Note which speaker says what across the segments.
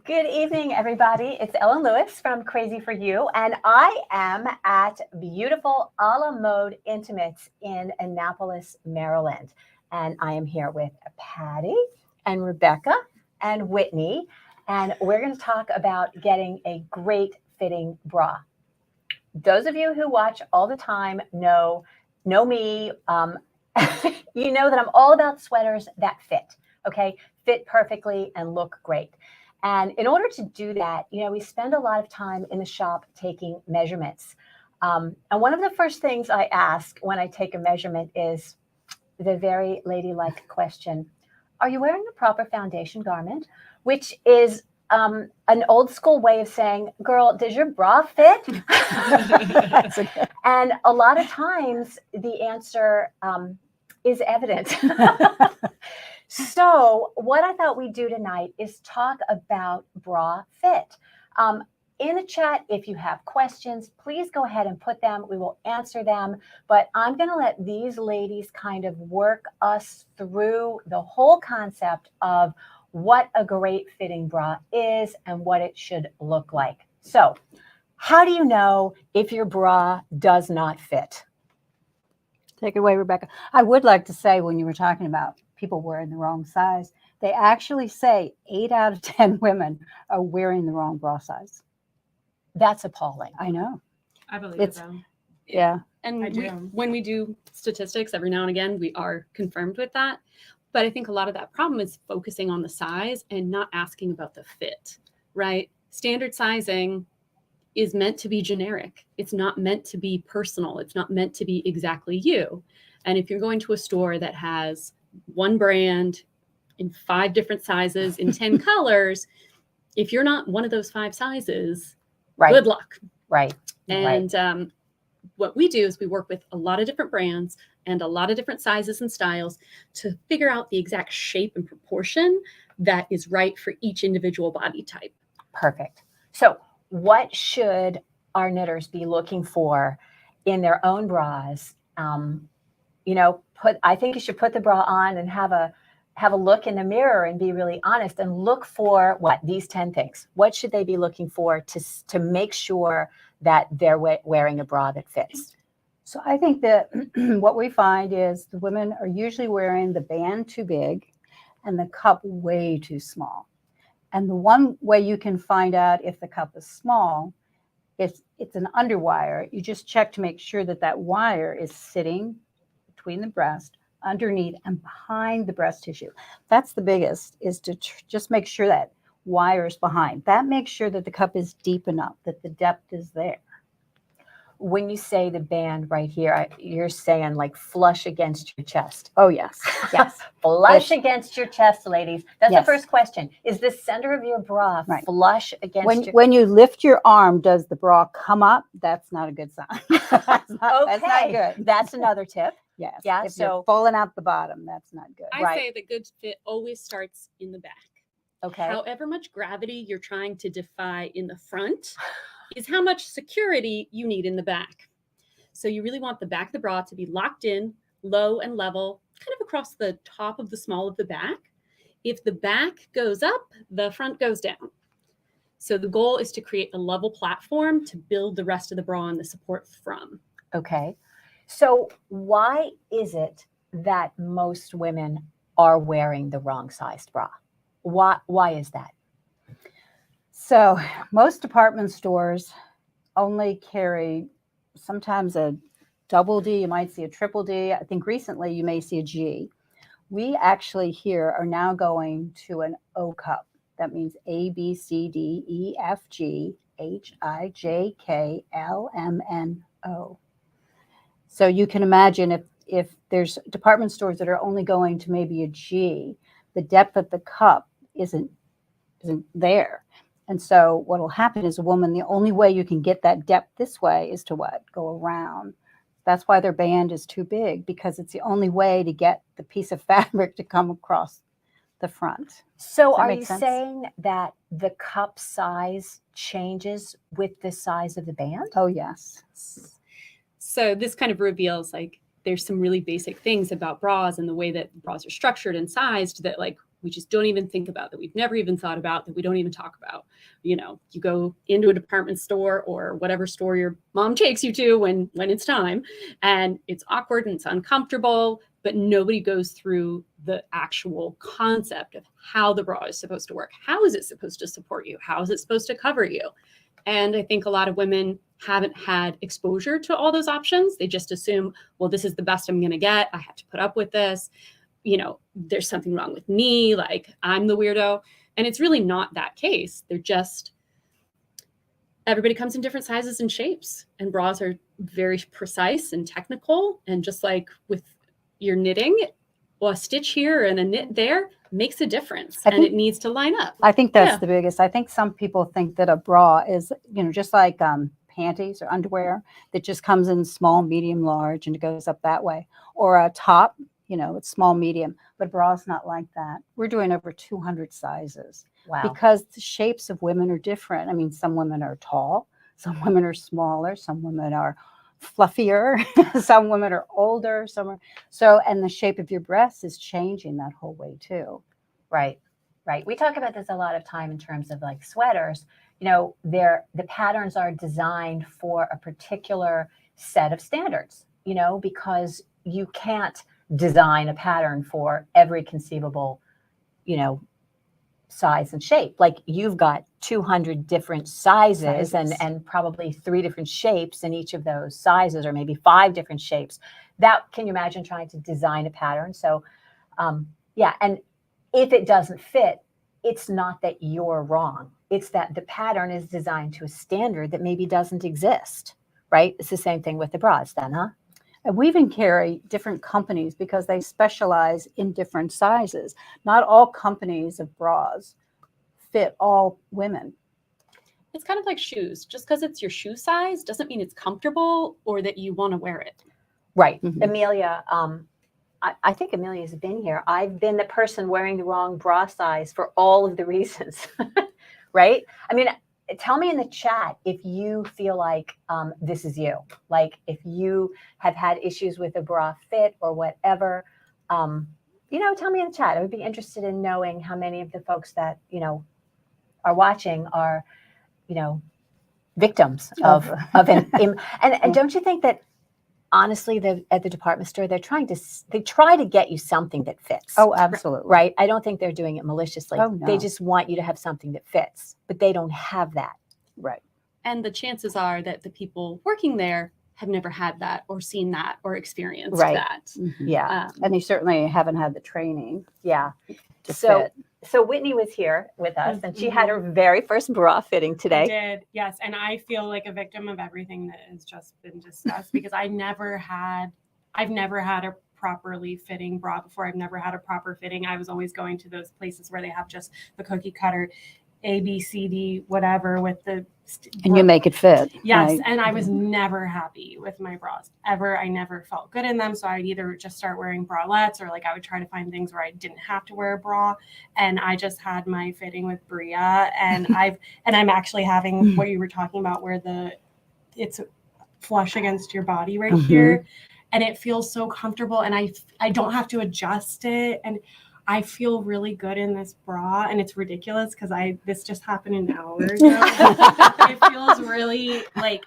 Speaker 1: Good evening, everybody. It's Ellen Lewis from Crazy for You, and I am at beautiful a la mode Intimates in Annapolis, Maryland. And I am here with Patti and Rebecca and Whitney, and we're going to talk about getting a great fitting bra. Those of you who watch all the time know me. You know that I'm all about sweaters that fit, okay? Fit perfectly and look great. And in order to do that, we spend a lot of time in the shop taking measurements. And one of the first things I ask when I take a measurement is the very ladylike question, are you wearing the proper foundation garment? Which is an old school way of saying, girl, does your bra fit? And a lot of times the answer is evident. So what I thought we'd do tonight is talk about bra fit. In the chat, if you have questions, please go ahead and put them. We will answer them. But I'm going to let these ladies kind of work us through the whole concept of what a great fitting bra is and what it should look like. So how do you know if your bra does not fit?
Speaker 2: Take it away, Rebecca. I would like to say, when you were talking about people wearing the wrong size, they actually say 8 out of 10 women are wearing the wrong bra size.
Speaker 1: That's appalling.
Speaker 2: I know.
Speaker 3: I believe it though.
Speaker 2: Yeah.
Speaker 3: And when we do statistics every now and again, we are confirmed with that. But I think a lot of that problem is focusing on the size and not asking about the fit, right? Standard sizing is meant to be generic. It's not meant to be personal. It's not meant to be exactly you. And if you're going to a store that has one brand in 5 different sizes in 10 colors, if you're not one of those 5 sizes,
Speaker 1: right,
Speaker 3: good luck.
Speaker 1: Right.
Speaker 3: And what we do is we work with a lot of different brands and a lot of different sizes and styles to figure out the exact shape and proportion that is right for each individual body type.
Speaker 1: Perfect. So what should our knitters be looking for in their own bras? I think you should put the bra on and have a look in the mirror and be really honest and look for these 10 things. What should they be looking for to make sure that they're wearing a bra that fits?
Speaker 2: So I think that what we find is the women are usually wearing the band too big and the cup way too small. And the one way you can find out if the cup is small, it's an underwire. You just check to make sure that that wire is sitting between the breast, underneath and behind the breast tissue. That's the biggest, is to just make sure that wire is behind. That makes sure that the cup is deep enough, that the depth is there.
Speaker 1: When you say the band right here, you're saying like flush against your chest.
Speaker 2: Oh, yes.
Speaker 1: Yes. Flush against your chest, ladies. That's
Speaker 2: yes.
Speaker 1: The first question. Is the center of your bra flush against
Speaker 2: when you lift your arm, does the bra come up? That's not a good sign. That's not good.
Speaker 1: That's another tip.
Speaker 2: Yes.
Speaker 1: Yeah.
Speaker 2: If you're falling out the bottom, that's not good.
Speaker 3: I say the good fit always starts in the back.
Speaker 1: Okay.
Speaker 3: However much gravity you're trying to defy in the front is how much security you need in the back. So you really want the back of the bra to be locked in, low and level, kind of across the top of the small of the back. If the back goes up, the front goes down. So the goal is to create a level platform to build the rest of the bra and the support from.
Speaker 1: Okay. So why is it that most women are wearing the wrong sized bra? Why is that?
Speaker 2: So most department stores only carry sometimes a double D. You might see a triple D. I think recently you may see a G. We actually here are now going to an O cup. That means A, B, C, D, E, F, G, H, I, J, K, L, M, N, O. So you can imagine if there's department stores that are only going to maybe a G, the depth of the cup isn't there. And so what will happen is a woman, the only way you can get that depth this way is to go around. That's why their band is too big, because it's the only way to get the piece of fabric to come across the front.
Speaker 1: So are you saying that the cup size changes with the size of the band?
Speaker 2: Oh, yes.
Speaker 3: So this kind of reveals there's some really basic things about bras and the way that bras are structured and sized that we just don't even think about, that we've never even thought about, that we don't even talk about. You go into a department store or whatever store your mom takes you to when it's time, and it's awkward and it's uncomfortable, but nobody goes through the actual concept of how the bra is supposed to work. How is it supposed to support you? How is it supposed to cover you? And I think a lot of women haven't had exposure to all those options. They just assume, well, this is the best I'm going to get. I have to put up with this. There's something wrong with me. Like, I'm the weirdo. And it's really not that case. They're just, everybody comes in different sizes and shapes, and bras are very precise and technical. And just like with your knitting, well, a stitch here and a knit there makes a difference, and it needs to line up.
Speaker 2: I think that's the biggest. I think some people think that a bra is, just like panties or underwear that just comes in small, medium, large, and it goes up that way. Or a top, it's small, medium, but bra's not like that. We're doing over 200 sizes.
Speaker 1: Wow.
Speaker 2: Because the shapes of women are different. I mean, some women are tall, some women are smaller, some women are fluffier, some women are older, and the shape of your breast is changing that whole way too.
Speaker 1: Right. We talk about this a lot of time in terms of like sweaters. The patterns are designed for a particular set of standards, because you can't design a pattern for every conceivable, size and shape. Like, you've got 200 different sizes. And probably 3 different shapes in each of those sizes, or maybe 5 different shapes. Can you imagine trying to design a pattern? So, and if it doesn't fit, it's not that you're wrong. It's that the pattern is designed to a standard that maybe doesn't exist, right? It's the same thing with the bras then, huh?
Speaker 2: And we even carry different companies because they specialize in different sizes. Not all companies of bras fit all women.
Speaker 3: It's kind of like shoes. Just because it's your shoe size doesn't mean it's comfortable or that you want to wear it.
Speaker 1: Right. Mm-hmm. Amelia, I think Amelia's been here. I've been the person wearing the wrong bra size for all of the reasons, right? I mean, tell me in the chat if you feel like this is you. Like, if you have had issues with a bra fit or whatever, tell me in the chat. I would be interested in knowing how many of the folks that, are watching are, victims of and don't you think that, honestly, at the department store, they try to get you something that fits.
Speaker 2: Oh, absolutely.
Speaker 1: Right. I don't think they're doing it maliciously.
Speaker 2: Oh, no.
Speaker 1: They just want you to have something that fits, but they don't have that.
Speaker 2: Right.
Speaker 3: And the chances are that the people working there have never had that or seen that or experienced
Speaker 1: Right.
Speaker 3: that.
Speaker 2: Mm-hmm.
Speaker 1: Yeah.
Speaker 2: And they certainly haven't had the training.
Speaker 1: Yeah.
Speaker 2: To
Speaker 1: So
Speaker 2: fit.
Speaker 1: So Whitney was here with us, and she had her very first bra fitting today.
Speaker 4: I did, yes. And I feel like a victim of everything that has just been discussed because I've never had a properly fitting bra before. I've never had a proper fitting. I was always going to those places where they have just the cookie cutter A, B, C, D, whatever with the.
Speaker 2: And you make it fit.
Speaker 4: Yes.
Speaker 2: Right?
Speaker 4: And I was never happy with my bras ever. I never felt good in them. So I'd either just start wearing bralettes, or like I would try to find things where I didn't have to wear a bra. And I just had my fitting with Bria, and I'm actually having what you were talking about where it's flush against your body right here. And it feels so comfortable, and I don't have to adjust it. And I feel really good in this bra, and it's ridiculous because this just happened an hour ago. It feels really like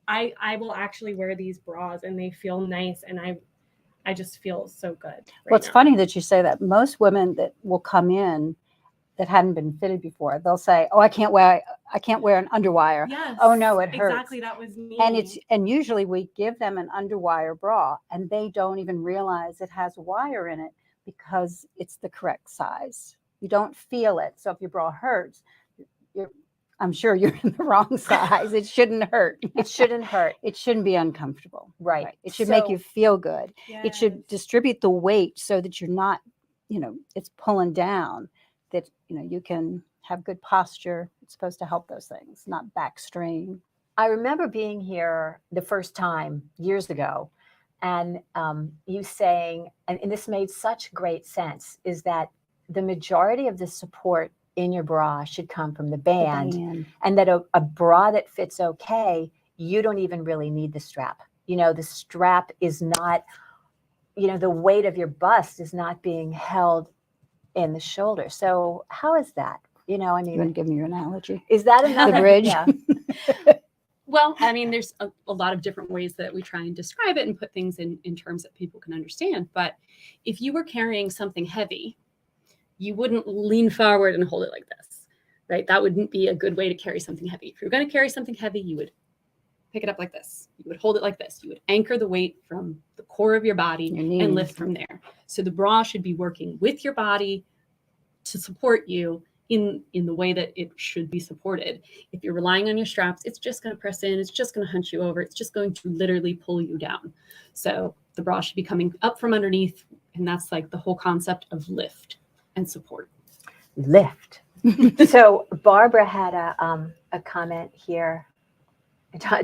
Speaker 4: I will actually wear these bras, and they feel nice, and I just feel so good.
Speaker 2: Well, it's funny that you say that. Most women that will come in that hadn't been fitted before, they'll say, "Oh, I can't wear an underwire."
Speaker 4: Yes.
Speaker 2: Oh no, it hurts.
Speaker 4: Exactly, that was me.
Speaker 2: And usually we give them an underwire bra, and they don't even realize it has a wire in it, because it's the correct size. You don't feel it. So if your bra hurts, I'm sure you're in the wrong size. It shouldn't hurt.
Speaker 1: It shouldn't hurt.
Speaker 2: It shouldn't be uncomfortable.
Speaker 1: Right.
Speaker 2: It should make you feel good.
Speaker 4: Yes.
Speaker 2: It should distribute the weight so that you're not, it's pulling down, that, you can have good posture. It's supposed to help those things, not back strain.
Speaker 1: I remember being here the first time years ago, and you saying, and this made such great sense, is that the majority of the support in your bra should come from the band. And that a bra that fits okay, you don't even really need the strap. The strap is not, the weight of your bust is not being held in the shoulder. So how is that? You know, I
Speaker 2: You want to
Speaker 1: mean,
Speaker 2: give me your analogy?
Speaker 1: is that another
Speaker 2: bridge?
Speaker 1: Yeah.
Speaker 3: Well, I mean, there's a lot of different ways that we try and describe it and put things in terms that people can understand. But if you were carrying something heavy, you wouldn't lean forward and hold it like this, right? That wouldn't be a good way to carry something heavy. If you're going to carry something heavy, you would pick it up like this. You would hold it like this. You would anchor the weight from the core of your body and lift from there. So the bra should be working with your body to support you in the way that it should be supported. If you're relying on your straps, it's just going to press in. It's just going to hunch you over. It's just going to literally pull you down. So the bra should be coming up from underneath. And that's like the whole concept of lift and support.
Speaker 1: Lift. So Barbara had a comment here.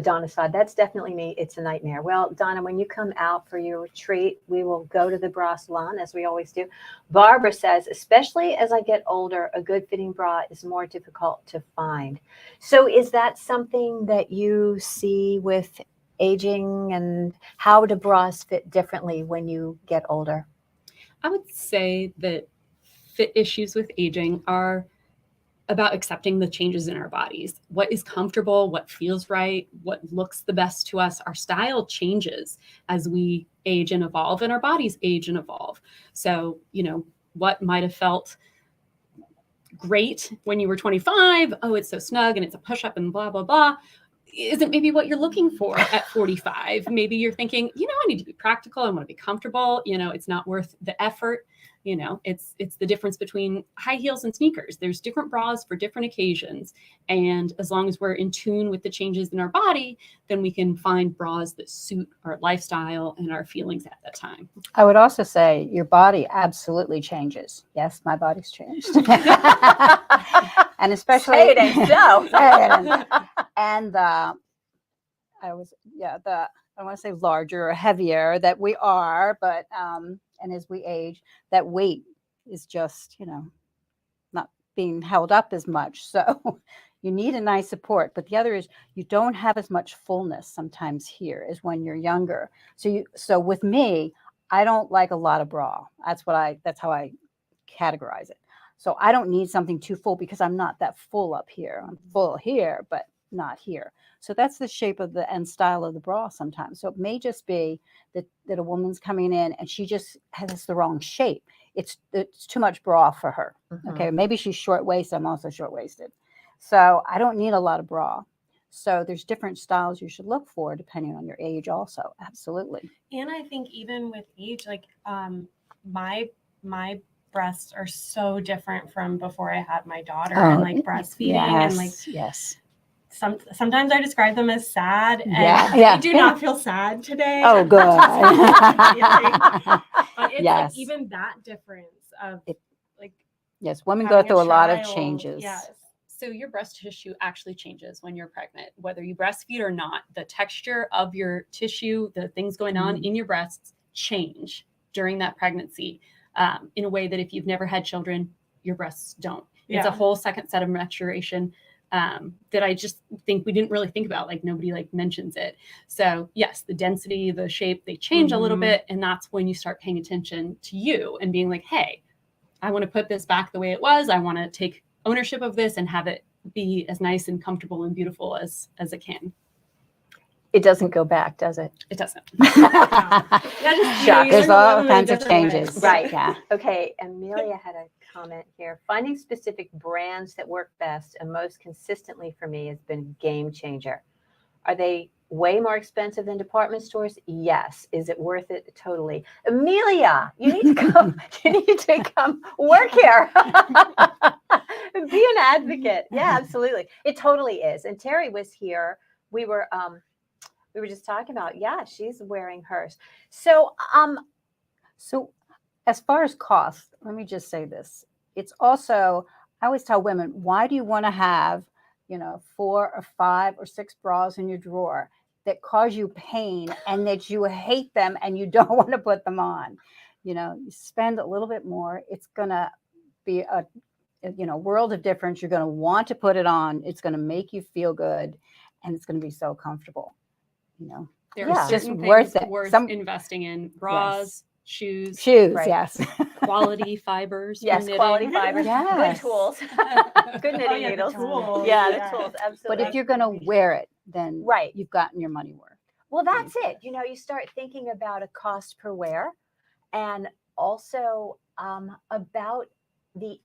Speaker 1: Donna said, that's definitely me. It's a nightmare. Well, Donna, when you come out for your retreat, we will go to the bra salon, as we always do. Barbara says, especially as I get older, a good fitting bra is more difficult to find. So is that something that you see with aging, and how do bras fit differently when you get older?
Speaker 3: I would say that fit issues with aging are about accepting the changes in our bodies. What is comfortable, what feels right, what looks the best to us. Our style changes as we age and evolve, and our bodies age and evolve. So, you know, what might have felt great when you were 25, oh, it's so snug and it's a push-up and blah, blah, blah, isn't maybe what you're looking for at 45. Maybe you're thinking, you know, I need to be practical. I want to be comfortable. You know, it's not worth the effort. You know, it's the difference between high heels and sneakers. There's different bras for different occasions. And as long as we're in tune with the changes in our body, then we can find bras that suit our lifestyle and our feelings at that time.
Speaker 2: I would also say your body absolutely changes. Yes, my body's changed. And especially
Speaker 1: Say it ain't so.
Speaker 2: and I don't want to say larger or heavier that we are, but and as we age, that weight is just, you know, not being held up as much. So you need a nice support. But the other is you don't have as much fullness sometimes here as when you're younger. So with me, I don't like a lot of bra. That's how I categorize it. So I don't need something too full because I'm not that full up here. I'm full here, but not here. So that's the shape of the end style of the bra sometimes. So it may just be that a woman's coming in and she just has the wrong shape. It's too much bra for her.
Speaker 1: Mm-hmm.
Speaker 2: Okay, maybe she's short-waisted. I'm also short-waisted. So I don't need a lot of bra. So there's different styles you should look for depending on your age also. Absolutely.
Speaker 4: And I think even with age, like my breasts are so different from before I had my daughter and like breastfeeding and like
Speaker 2: yes.
Speaker 4: Sometimes I describe them as sad, and
Speaker 2: I
Speaker 4: do not feel sad today.
Speaker 2: Oh, good.
Speaker 4: But it's
Speaker 2: Yes.
Speaker 4: like even that difference of like
Speaker 2: yes, women go
Speaker 4: having
Speaker 2: through a lot of
Speaker 4: child.
Speaker 2: changes.
Speaker 4: Yes.
Speaker 3: So your breast tissue actually changes when you're pregnant, whether you breastfeed or not. The texture of your tissue, the things going on in your breasts change during that pregnancy in a way that if you've never had children, your breasts don't. It's a whole second set of maturation that I just think we didn't really think about. Like nobody like mentions it. So yes, the density, the shape, they change a little bit. And that's when you start paying attention to you and being like, hey, I want to put this back the way it was. I want to take ownership of this and have it be as nice and comfortable and beautiful as it can.
Speaker 1: It doesn't go back, does it?
Speaker 3: It doesn't.
Speaker 2: There's all kinds of changes.
Speaker 1: Right.
Speaker 2: Yeah.
Speaker 1: Okay. Amelia had a comment here. Finding specific brands that work best and most consistently for me has been a game changer. Are they way more expensive than department stores? Yes. Is it worth it? Totally. Amelia, you need to come. You need to come work here. Be an advocate. Yeah, absolutely. It totally is. And Terry was here. We were just talking about, she's wearing hers. So
Speaker 2: as far as cost, let me just say this. It's also, I always tell women, why do you want to have, 4 or 5 or 6 bras in your drawer that cause you pain and that you hate them and you don't want to put them on? You spend a little bit more. It's going to be a world of difference. You're going to want to put it on. It's going to make you feel good and it's going to be so comfortable.
Speaker 3: There are
Speaker 2: just
Speaker 3: certain
Speaker 2: worth
Speaker 3: things
Speaker 2: it.
Speaker 3: Worth investing in. Bras, shoes,
Speaker 1: Right.
Speaker 2: yes.
Speaker 3: quality fibers. for
Speaker 1: Yes, quality
Speaker 3: knitting.
Speaker 1: fibers, good
Speaker 2: Yes.
Speaker 1: tools, good knitting
Speaker 4: yeah, the
Speaker 1: needles.
Speaker 4: tools.
Speaker 1: Yeah,
Speaker 4: Yeah.
Speaker 1: the tools,
Speaker 2: But
Speaker 1: absolutely.
Speaker 2: if you're going to wear it, then
Speaker 1: Right.
Speaker 2: you've gotten your money worth.
Speaker 1: Well, that's
Speaker 2: Use
Speaker 1: it. You start thinking about a cost per wear, and also about the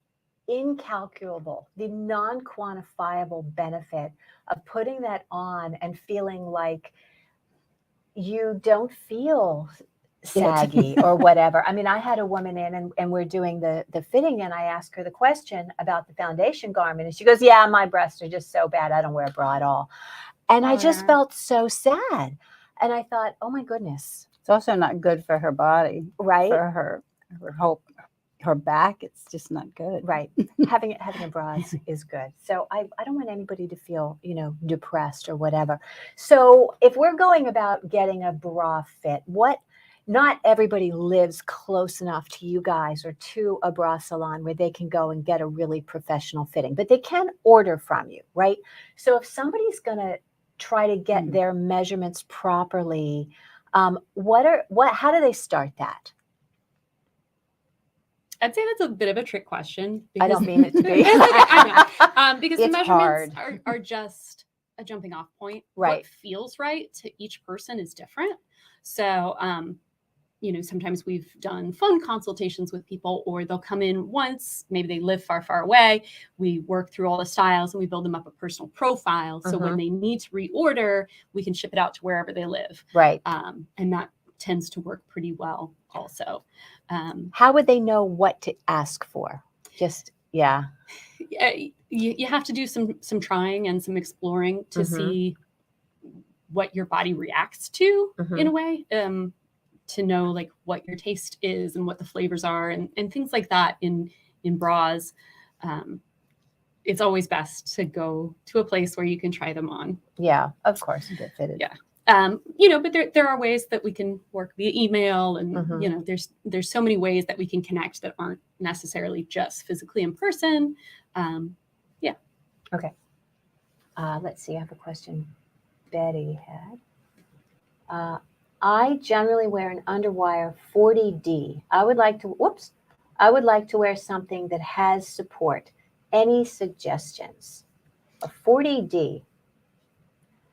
Speaker 1: incalculable, the non-quantifiable benefit of putting that on and feeling like you don't feel saggy or whatever. I mean, I had a woman in and we're doing the fitting, and I asked her the question about the foundation garment, and she goes, yeah, my breasts are just so bad, I don't wear a bra at all. And I just
Speaker 4: yeah.
Speaker 1: felt so sad. And I thought, oh my goodness,
Speaker 2: It's also not good for her body,
Speaker 1: right?
Speaker 2: for her back. It's just not good.
Speaker 1: Right. having a bra is good. So I don't want anybody to feel, depressed or whatever. So if we're going about getting a bra fit, not everybody lives close enough to you guys or to a bra salon where they can go and get a really professional fitting, but they can order from you, right? So if somebody's going to try to get their measurements properly, how do they start that?
Speaker 3: I'd say that's a bit of a trick question.
Speaker 1: I don't mean it to be.
Speaker 3: I know. Because
Speaker 2: It's
Speaker 3: the measurements are just a jumping off point.
Speaker 1: Right.
Speaker 3: What feels right to each person is different. So, sometimes we've done phone consultations with people, or they'll come in once, maybe they live far, far away. We work through all the styles and we build them up a personal profile. So when they need to reorder, we can ship it out to wherever they live.
Speaker 1: Right.
Speaker 3: And that tends to work pretty well also.
Speaker 1: How would they know what to ask for? Just, yeah.
Speaker 3: You have to do some trying and some exploring to see what your body reacts to in a way, to know like what your taste is and what the flavors are and things like that in bras. It's always best to go to a place where you can try them on.
Speaker 1: Yeah, of course. Get fitted.
Speaker 3: Yeah. But there are ways that we can work via email, and there's so many ways that we can connect that aren't necessarily just physically in person.
Speaker 1: Okay. Let's see. I have a question Betty had. I generally wear an Underwire 40D. I would like to wear something that has support. Any suggestions? A 40D.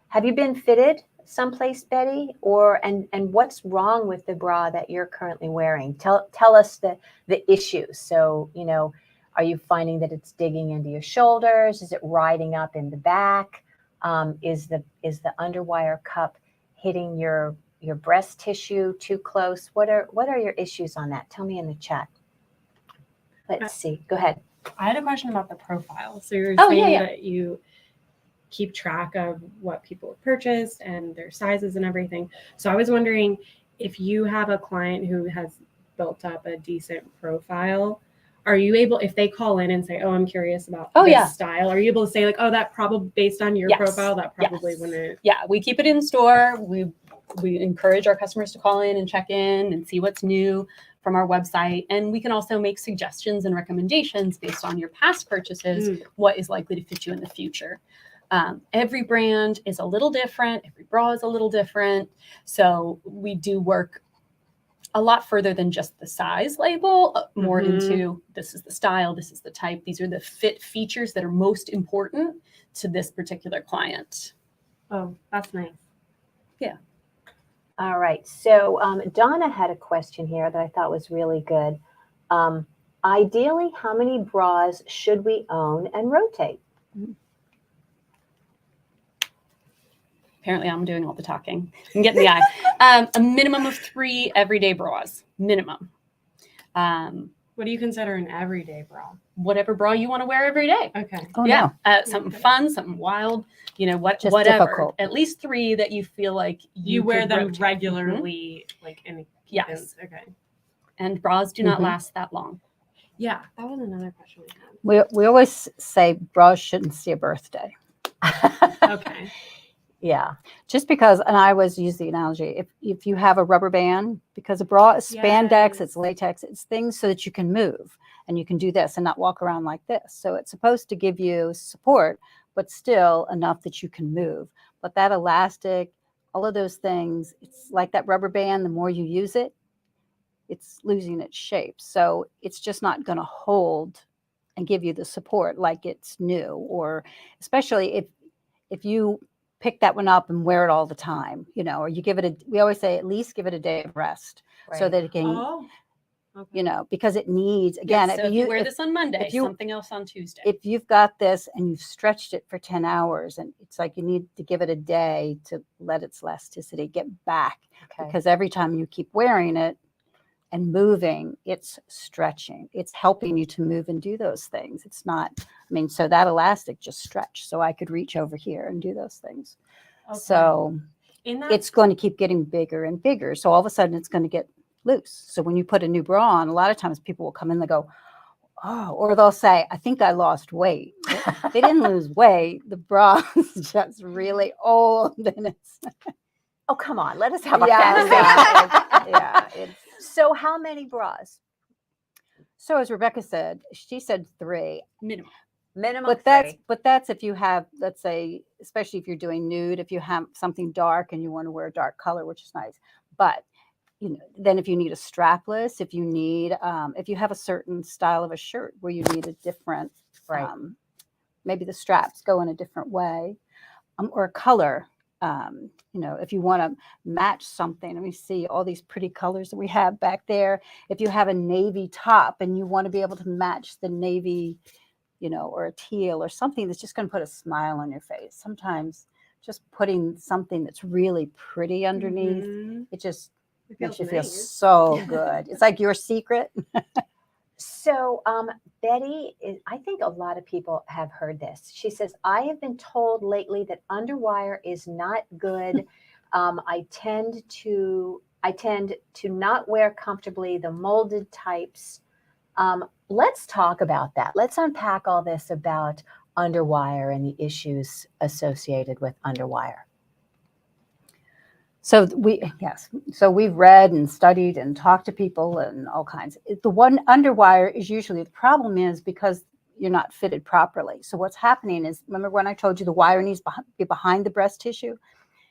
Speaker 1: Have you been fitted someplace, Betty? And what's wrong with the bra that you're currently wearing? Tell us the issues. So, are you finding that it's digging into your shoulders? Is it riding up in the back? Is the Underwire cup hitting your breast tissue too close? What are your issues on that? Tell me in the chat. Let's see. Go ahead.
Speaker 4: I had a question about the profile. So you're
Speaker 1: Oh,
Speaker 4: saying
Speaker 1: yeah.
Speaker 4: that you keep track of what people have purchased and their sizes and everything. So I was wondering if you have a client who has built up a decent profile, are you able, if they call in and say, oh, I'm curious about this style, are you able to say like, oh, that probably based on your profile, that probably wouldn't.
Speaker 3: Yeah, we keep it in store. We encourage our customers to call in and check in and see what's new from our website. And we can also make suggestions and recommendations based on your past purchases, what is likely to fit you in the future. Every brand is a little different. Every bra is a little different. So we do work a lot further than just the size label, more into this is the style, this is the type, these are the fit features that are most important to this particular client.
Speaker 4: Oh, that's nice.
Speaker 3: Yeah.
Speaker 1: All right. So Donna had a question here that I thought was really good. Ideally, how many bras should we own and rotate?
Speaker 3: Apparently I'm doing all the talking. I'm getting the eye. A minimum of 3 everyday bras, minimum.
Speaker 4: What do you consider an everyday bra?
Speaker 3: Whatever bra you want to wear every day.
Speaker 4: Okay.
Speaker 2: Oh,
Speaker 3: Yeah.
Speaker 2: no.
Speaker 3: Something fun, something wild,
Speaker 2: Just
Speaker 3: whatever.
Speaker 2: difficult.
Speaker 3: At least 3 that you feel like
Speaker 4: You wear
Speaker 3: could
Speaker 4: them
Speaker 3: rotate.
Speaker 4: regularly, like in.
Speaker 3: Yes.
Speaker 4: Okay.
Speaker 3: And bras do not last that long.
Speaker 4: Yeah, that was another question we had.
Speaker 2: We always say bras shouldn't see a birthday.
Speaker 4: Okay.
Speaker 1: Yeah.
Speaker 2: Just because, and I always use the analogy, if you have a rubber band, because a bra is spandex,
Speaker 4: Yes.
Speaker 2: it's latex, it's things so that you can move and you can do this and not walk around like this. So it's supposed to give you support, but still enough that you can move. But that elastic, all of those things, it's like that rubber band, the more you use it, it's losing its shape. So it's just not going to hold and give you the support like it's new, or especially if you pick that one up and wear it all the time, or you give it we always say at least give it a day of rest so
Speaker 1: Right.
Speaker 2: that it can,
Speaker 3: Oh, okay.
Speaker 2: because it needs, again,
Speaker 3: Yes, so if you wear this on Monday,
Speaker 2: if you-
Speaker 3: something else on Tuesday.
Speaker 2: if you've got this and you've stretched it for 10 hours, and it's like you need to give it a day to let its elasticity get back,
Speaker 1: Okay.
Speaker 2: because every time you keep wearing it and moving, it's stretching. It's helping you to move and do those things. It's not, so that elastic just stretched so I could reach over here and do those things.
Speaker 4: Okay.
Speaker 2: So
Speaker 4: In that,
Speaker 2: it's going to keep getting bigger and bigger. So all of a sudden it's going to get loose. So when you put a new bra on, a lot of times people will come in, they go, oh, or they'll say, I think I lost weight. They didn't lose weight. The bra is just really old, and it's
Speaker 1: Oh, come on. Let us have a
Speaker 2: yeah,
Speaker 1: fantasy.
Speaker 2: it's
Speaker 1: So how many bras?
Speaker 2: so as Rebecca said, she said 3.
Speaker 3: Minimum.
Speaker 1: Minimum
Speaker 2: But
Speaker 1: 3.
Speaker 2: that's if you have, let's say, especially if you're doing nude, if you have something dark and you want to wear a dark color, which is nice. But then if you need a strapless, if you need, if you have a certain style of a shirt where you need a different,
Speaker 1: Right.
Speaker 2: maybe the straps go in a different way, or a color. If you want to match something, let me see all these pretty colors that we have back there. If you have a navy top and you want to be able to match the navy, or a teal or something that's just going to put a smile on your face. Sometimes just putting something that's really pretty underneath,
Speaker 3: Mhm.
Speaker 2: it just
Speaker 3: It
Speaker 2: makes
Speaker 3: feels
Speaker 2: you feel
Speaker 3: nice.
Speaker 2: so good. It's like your secret.
Speaker 1: So Betty, I think a lot of people have heard this. She says, I have been told lately that Underwire is not good. I tend to not wear comfortably the molded types. Let's talk about that. Let's unpack all this about Underwire and the issues associated with Underwire.
Speaker 2: So we've read and studied and talked to people and all kinds. The one underwire is usually, the problem is because you're not fitted properly. So what's happening is, remember when I told you the wire needs to be behind the breast tissue?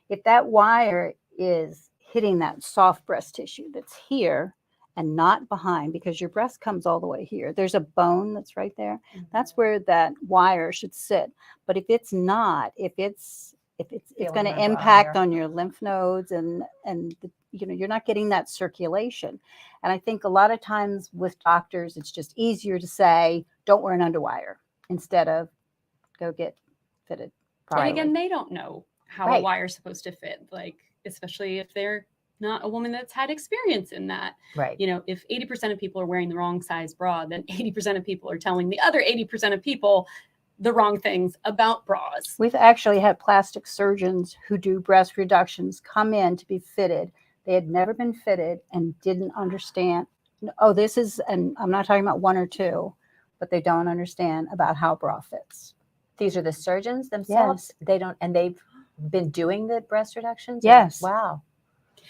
Speaker 2: If that wire is hitting that soft breast tissue that's here and not behind, because your breast comes all the way here, there's a bone that's right there. That's where that wire should sit. But if it's not, it's going to impact on your lymph nodes, and you're not getting that circulation. And I think a lot of times with doctors, it's just easier to say, don't wear an underwire instead of go get fitted properly.
Speaker 3: And again, they don't know how
Speaker 1: Right.
Speaker 3: a wire is supposed to fit, like, especially if they're not a woman that's had experience in that.
Speaker 1: Right.
Speaker 3: If 80% of people are wearing the wrong size bra, then 80% of people are telling the other 80% of people the wrong things about bras.
Speaker 2: We've actually had plastic surgeons who do breast reductions come in to be fitted. They had never been fitted and didn't understand. Oh, this is, and I'm not talking about 1 or 2, but they don't understand about how a bra fits.
Speaker 1: These are the surgeons themselves.
Speaker 2: Yes.
Speaker 1: They don't, and they've been doing the breast reductions.
Speaker 2: Yes.
Speaker 1: Wow.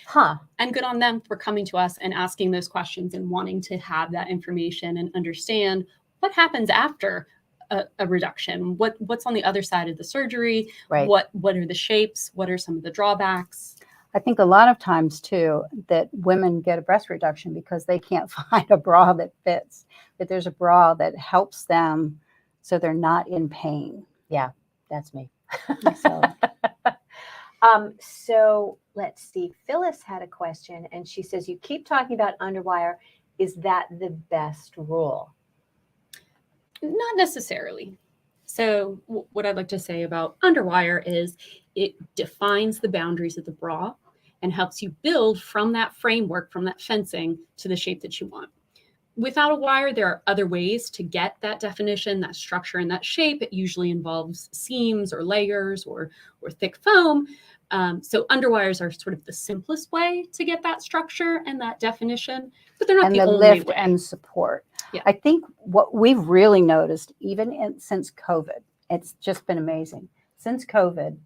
Speaker 1: Huh.
Speaker 3: And good on them for coming to us and asking those questions and wanting to have that information and understand what happens after a reduction. What's on the other side of the surgery?
Speaker 1: Right.
Speaker 3: What are the shapes? What are some of the drawbacks?
Speaker 2: I think a lot of times too that women get a breast reduction because they can't find a bra that fits, that there's a bra that helps them so they're not in pain.
Speaker 1: Yeah, that's me.
Speaker 2: So
Speaker 1: So let's see. Phyllis had a question, and she says, you keep talking about Underwire. Is that the best rule?
Speaker 3: Not necessarily. So what I'd like to say about Underwire is it defines the boundaries of the bra and helps you build from that framework, from that fencing, to the shape that you want. Without a wire, there are other ways to get that definition, that structure, and that shape. It usually involves seams or layers or thick foam. So underwires are sort of the simplest way to get that structure and that definition, but they're not
Speaker 2: and
Speaker 3: the
Speaker 2: the
Speaker 3: only
Speaker 2: lift
Speaker 3: way.
Speaker 2: and support.
Speaker 3: Yeah.
Speaker 2: I think what we've really noticed, even since COVID, it's just been amazing. Since COVID,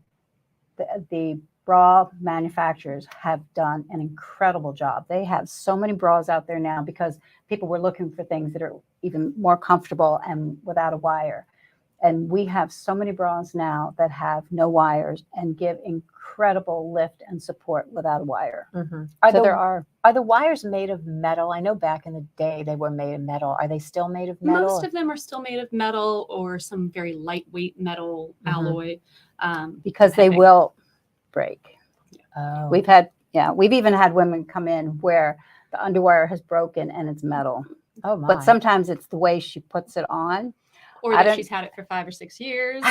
Speaker 2: the bra manufacturers have done an incredible job. They have so many bras out there now because people were looking for things that are even more comfortable and without a wire. And we have so many bras now that have no wires and give incredible lift and support without a wire. So there are
Speaker 1: the wires made of metal? I know back in the day they were made of metal. Are they still made of metal?
Speaker 3: Most of them are still made of metal or some very lightweight metal alloy.
Speaker 2: because they
Speaker 3: depending.
Speaker 2: will break.
Speaker 1: Oh.
Speaker 2: We've even had women come in where the underwire has broken and it's metal.
Speaker 1: Oh my.
Speaker 2: But sometimes it's the way she puts it on.
Speaker 3: Or
Speaker 2: I
Speaker 3: that
Speaker 2: don't-
Speaker 3: she's had it for 5 or 6 years.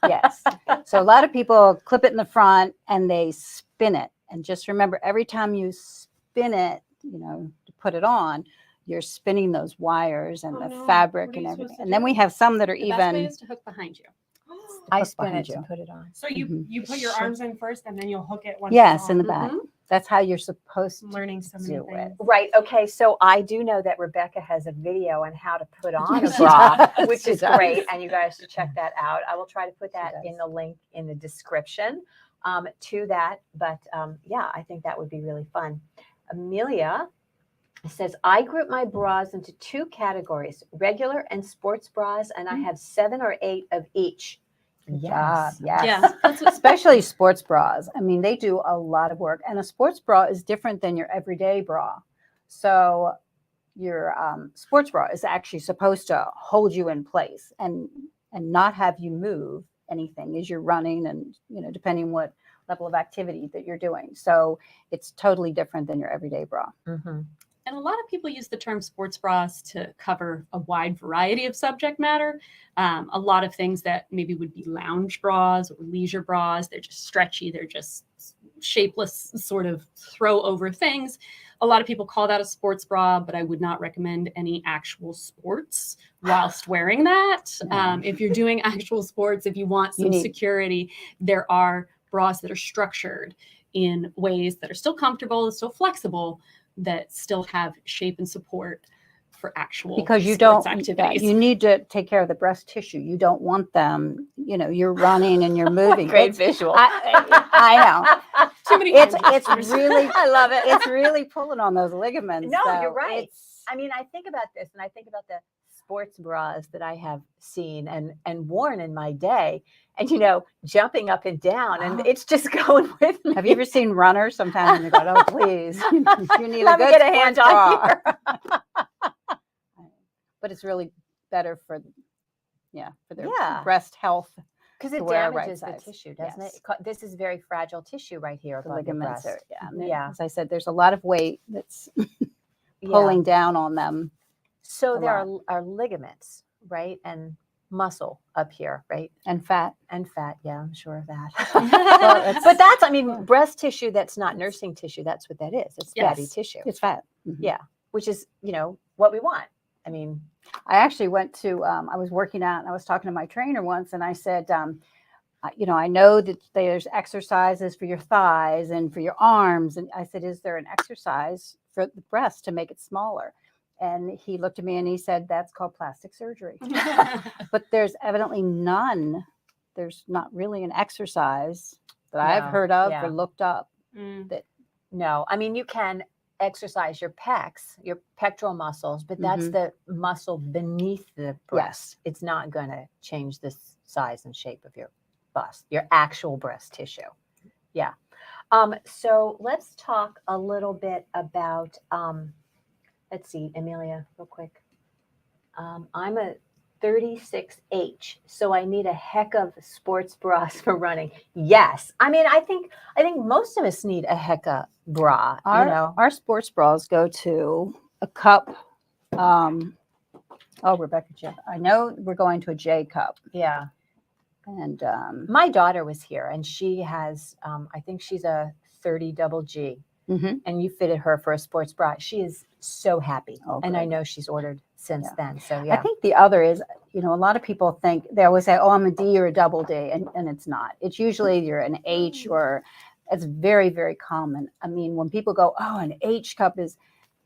Speaker 2: Yes. So a lot of people clip it in the front and they spin it. And just remember, every time you spin it, to put it on, you're spinning those wires and
Speaker 4: Oh,
Speaker 2: the
Speaker 4: no.
Speaker 2: fabric
Speaker 4: What are
Speaker 2: and
Speaker 4: you
Speaker 2: everything.
Speaker 4: supposed to
Speaker 2: And then
Speaker 4: do?
Speaker 2: we have some that are
Speaker 3: The best way
Speaker 2: even.
Speaker 3: is to hook behind you.
Speaker 1: I
Speaker 2: hook
Speaker 1: spin
Speaker 2: behind
Speaker 1: it
Speaker 2: you.
Speaker 1: to put it on.
Speaker 4: So you
Speaker 2: Mhm.
Speaker 4: you put your arms in first, and then you'll hook it once.
Speaker 2: Yes,
Speaker 4: it's
Speaker 2: in
Speaker 4: on.
Speaker 2: the back.
Speaker 3: Mhm.
Speaker 2: That's how you're supposed
Speaker 4: I'm
Speaker 2: to.
Speaker 4: learning so many
Speaker 2: do it.
Speaker 4: things.
Speaker 1: Right. Okay. So I do know that Rebecca has a video on how to put on a
Speaker 2: Yes,
Speaker 1: bra,
Speaker 2: she
Speaker 1: which is
Speaker 2: does.
Speaker 1: great. And you guys should check that out. I will try to put that
Speaker 2: does.
Speaker 1: in the link in the description to that. But yeah, I think that would be really fun. Amelia says, I group my bras into 2 categories, regular and sports bras, and I have 7 or 8 of each.
Speaker 2: Good job. Yes.
Speaker 3: Yeah, that's what
Speaker 2: Especially sports bras. I mean, they do a lot of work. And a sports bra is different than your everyday bra. So your sports bra is actually supposed to hold you in place and not have you move anything as you're running and, depending what level of activity that you're doing. So it's totally different than your everyday bra.
Speaker 1: Mm-hmm.
Speaker 3: And a lot of people use the term sports bras to cover a wide variety of subject matter. A lot of things that maybe would be lounge bras or leisure bras. They're just stretchy. They're just shapeless sort of throw over things. A lot of people call that a sports bra, but I would not recommend any actual sports whilst wearing that.
Speaker 2: No.
Speaker 3: If you're doing actual sports, if you want some security, there are bras that are structured in ways that are still comfortable, still flexible, that still have shape and support for actual
Speaker 2: Because you
Speaker 3: sports
Speaker 2: don't,
Speaker 3: activities.
Speaker 2: you need to take care of the breast tissue. You don't want them, you're running and you're moving.
Speaker 1: Great
Speaker 2: It's-
Speaker 1: visual.
Speaker 2: I know.
Speaker 3: Too many
Speaker 2: It's
Speaker 3: gestures.
Speaker 2: really,
Speaker 1: I love it.
Speaker 2: it's really pulling on those ligaments.
Speaker 1: No,
Speaker 2: so
Speaker 1: you're right.
Speaker 2: it's-
Speaker 1: I mean, I think about this and I think about the sports bras that I have seen and worn in my day and, jumping up and down and it's just going with me.
Speaker 2: Have you ever seen runners? Sometimes and you go, oh, please, you need
Speaker 1: Let
Speaker 2: a
Speaker 1: me
Speaker 2: good
Speaker 1: get a hand
Speaker 2: sports
Speaker 1: on
Speaker 2: bra.
Speaker 1: here.
Speaker 2: But it's really better for their
Speaker 1: Yeah.
Speaker 2: breast health.
Speaker 1: Because it
Speaker 2: to wear a right
Speaker 1: damages the
Speaker 2: size.
Speaker 1: tissue, doesn't
Speaker 2: Yes.
Speaker 1: it? This is very fragile tissue right here.
Speaker 2: The
Speaker 1: above the
Speaker 2: ligaments
Speaker 1: breast.
Speaker 2: are,
Speaker 1: Yeah.
Speaker 2: As I said, there's a lot of weight that's
Speaker 1: Yeah.
Speaker 2: pulling down on them.
Speaker 1: So
Speaker 2: a
Speaker 1: there are ligaments, right? And muscle up here, right?
Speaker 2: And fat.
Speaker 1: And fat. Yeah, I'm sure of that.
Speaker 2: it's-
Speaker 1: but that's, I mean,
Speaker 2: yeah.
Speaker 1: breast tissue that's not nursing tissue. That's what that is. It's fatty
Speaker 2: Yes.
Speaker 1: tissue,
Speaker 2: It's fat. Mhm.
Speaker 1: Yeah. which is, what we want. I mean,
Speaker 2: I actually went to, I was working out and I was talking to my trainer once and I said, I know that there's exercises for your thighs and for your arms. And I said, is there an exercise for the breast to make it smaller? And he looked at me and he said, that's called plastic surgery. But there's evidently none. There's not really an exercise that I've
Speaker 1: No,
Speaker 2: heard of
Speaker 1: yeah.
Speaker 2: or looked up.
Speaker 1: no, I mean, you can exercise your pecs, your pectoral muscles, but that's the muscle beneath the breast. It's not going to change the size and shape of your bust, your actual breast tissue. Yeah. So let's talk a little bit about, let's see, Amelia, real quick. I'm a 36H, so I need a heck of sports bras for running. Yes. I mean, I think most of us need a heck of bra,
Speaker 2: Our sports bras go to a cup. Rebecca, I know we're going to a J cup.
Speaker 1: Yeah.
Speaker 2: And
Speaker 1: My daughter was here and she has, I think she's a 30 double G. And you fitted her for a sports bra. She is so happy. And I know she's ordered since then. So yeah.
Speaker 2: I think the other is, a lot of people think, they always say, oh, I'm a D or a double D. And it's not. It's usually you're an H or it's very, very common. I mean, when people go, oh, an H cup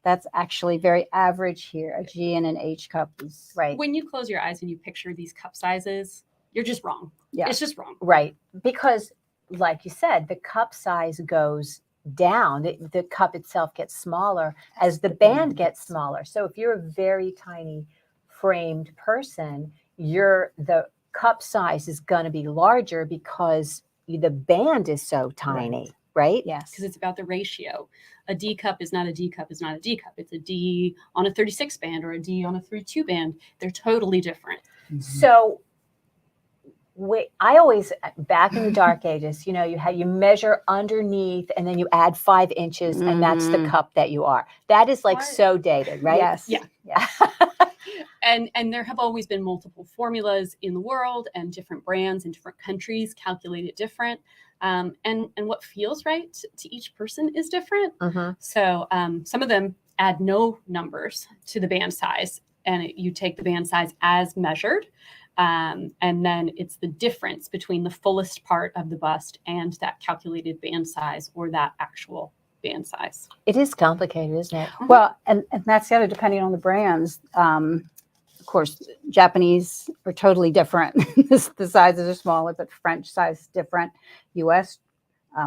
Speaker 2: that's actually very average here. A G and an H cup is.
Speaker 1: Right.
Speaker 3: When you close your eyes and you picture these cup sizes, you're just wrong.
Speaker 2: Yeah.
Speaker 3: It's just wrong.
Speaker 1: Right. Because like you said, the cup size goes down. The cup itself gets smaller as the band gets smaller. So if you're a very tiny framed person, the cup size is going to be larger because the band is so tiny, right?
Speaker 2: Yes.
Speaker 3: Because it's about the ratio. A D cup is not a D cup is not a D cup. It's a D on a 36 band or a D on a 32 band. They're totally different.
Speaker 1: So I always, back in the dark ages, you measure underneath and then you add 5 inches and that's the cup that you are. That is like so dated, right?
Speaker 2: Yes.
Speaker 3: Yeah.
Speaker 2: Yeah.
Speaker 3: And there have always been multiple formulas in the world, and different brands in different countries calculate it different. And what feels right to each person is different. So some of them add no numbers to the band size, and you take the band size as measured. And then it's the difference between the fullest part of the bust and that calculated band size, or that actual band size.
Speaker 1: It is complicated, isn't it?
Speaker 2: Well, and that's the other, depending on the brands. Of course, Japanese are totally different. The sizes are smaller, but French size is different. US